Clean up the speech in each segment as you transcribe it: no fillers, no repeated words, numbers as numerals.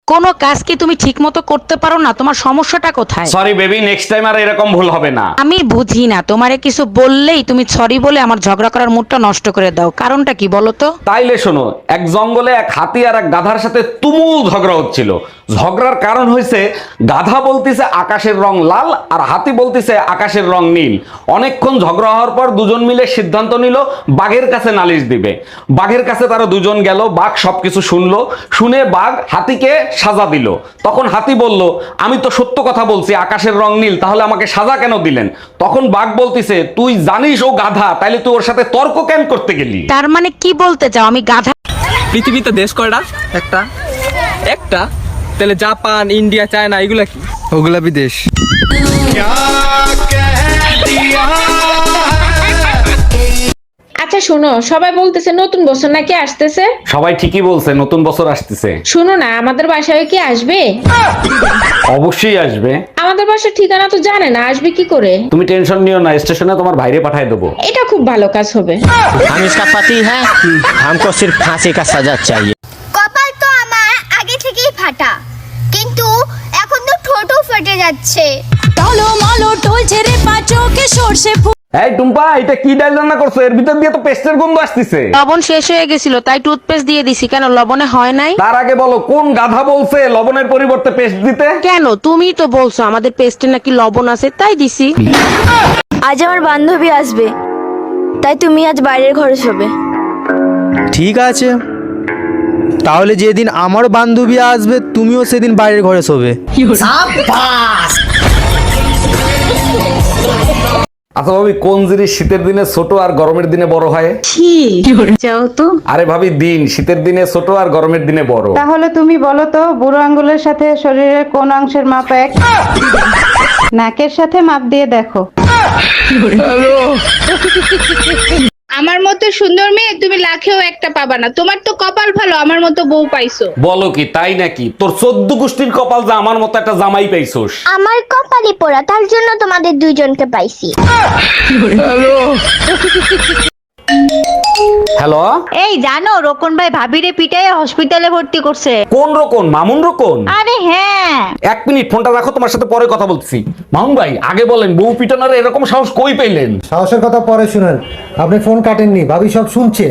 কোনো কাজ কি তুমি ঠিক মতো করতে পারো না? তোমার সমস্যাটা কোথায়? সরি বেবি, নেক্সট টাইম আর এরকম ভুল হবে না। আমি বুঝি না, তোমারে কিছু বললেই তুমি সরি বলে আমার ঝগড়া করার মুডটা নষ্ট করে দাও। কারণটা কি বলো তো? তাইলে শোনো, এক জঙ্গলে এক হাতি আর এক গাধার সাথে তুমুল ঝগড়া হচ্ছিল। ঝগড়ার কারণ হয়েছে গাধা বলতিছে আকাশের রং লাল আর হাতি বলতিছে আকাশের রং নীল। অনেকক্ষণ ঝগড়া হওয়ার পর দুজন মিলে সিদ্ধান্ত নিল বাঘের কাছে নালিশ দিবে। বাঘের কাছে তারা দুজন গেল, বাঘ সবকিছু শুনলো, শুনে বাঘ হাতিকে সাজা দিল। তখন হাতি বলল, আমি তো সত্য কথা বলছি আকাশের রং নীল, তাহলে আমাকে সাজা কেন দিলেন? তখন বাঘ বলতিছে, তুই জানিস ও গাধা, তাইলে তুই ওর সাথে তর্ক কেন করতে গেলি? তার মানে কি বলতে চাও আমি গাধা? পৃথিবীতে দেশ কয়টা? একটা। একটা? তাহলে জাপান, ইন্ডিয়া, চায়না এগুলা কি? ওগুলা বিদেশ। আচ্ছা শোনো, সবাই বলতেছে নতুন বছর নাকি আসতেছে। সবাই ঠিকই বলছে, নতুন বছর আসতেছে। শোনো না, আমাদের বাসায় কি আসবে? অবশ্যই আসবে। আমাদের বাসার ঠিকানা তো জানে না, আসবে কি করে? তুমি টেনশন নিও না, স্টেশনে তোমার ভাইরে পাঠিয়ে দেবো। এটা খুব ভালো কাজ হবে। हम इसका पति है, हमको सिर्फ फांसी का सजा चाहिए। কপাল তো আমার আগে থেকেই ফাটা, কিন্তু এখন তো ঠোঁটও ফেটে যাচ্ছে। টলমলো টলছে রে পাচোকে সরষে ফুল। এই টুম্পা, এটা কি ডাল রান্না করছো? এর ভিতর দিয়ে তো পেস্টের গন্ধ আসতেছে। লবণ শেষ হয়ে গেছিল তাই টুথপেস্ট দিয়ে দিছি। কেন, লবণে হয় নাই? তার আগে বলো, কোন গাধা বলছে লবণের পরিবর্তে পেস্ট দিতে? কেন, তুমি তো বলছো আমাদের পেস্টে নাকি লবণ আছে তাই দিছি। আজ আমার বান্ধবী আসবে, তাই তুমি আজ বাইরের ঘরে শোবে। ঠিক আছে, তাহলে যেদিন আমার বান্ধবী আসবে তুমিও সেদিন বাইরের ঘরে শোবে। আচ্ছা ভাবি, কোন জিনিস শীতের দিনে ছোট আর গরমের দিনে বড় হয়? যাও তো। আরে ভাবি, দিন শীতের দিনে ছোট আর গরমের দিনে বড়। তাহলে তুমি বলো তো, বুড়ো আঙ্গুলের সাথে শরীরের কোন অংশের মাপ এক? নাকের সাথে মাপ দিয়ে দেখো। আমার মতো সুন্দর মেয়ে তুমি লাখেও একটা পাবা না। তোমার তো কপাল ভালো, আমার মতো বউ পাইছো। বলো কি, তাই নাকি? তোর 14 গোষ্ঠীর কপাল যা আমার মতো একটা জামাই পাইছোস। আমার কপালে পোড়া, তার জন্য তোমাদের দুইজনকে পাইছি। হ্যালো, এই জানো, রোকন ভাই ভাবিরে পিটাই হসপিটালে ভর্তি করছে। কোন রকম? মামুন রকম? আরে হ্যাঁ। এক মিনিট, ফোনটা রাখো, তোমার সাথে পরে কথা বলছি। মামুন ভাই, আগে বলেন বউ পিটানোর এরকম সাহস কই পেলেন? সাহসের কথা পরে শুনেন, আপনি ফোন কাটেননি, ভাবি সব শুনছে।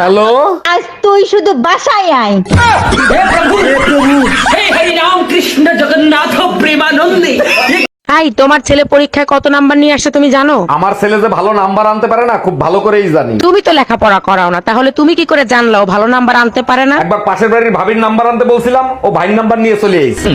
হ্যালো, আজ তুই শুধু বাসায় আয়। তাই তোমার ছেলে পরীক্ষায় কত নাম্বার নিয়ে আসছে তুমি জানো? আমার ছেলে যে ভালো নাম্বার আনতে পারে না, খুব ভালো করেই জানি। তুমি তো লেখাপড়া করাও না, তাহলে তুমি কি করে জানলা ও ভালো নাম্বার আনতে পারে না? একবার পাশের বাড়ির ভাবির নাম্বার আনতে বলছিলাম, ও ভাইয়ের নাম্বার নিয়ে চলে এসেছে।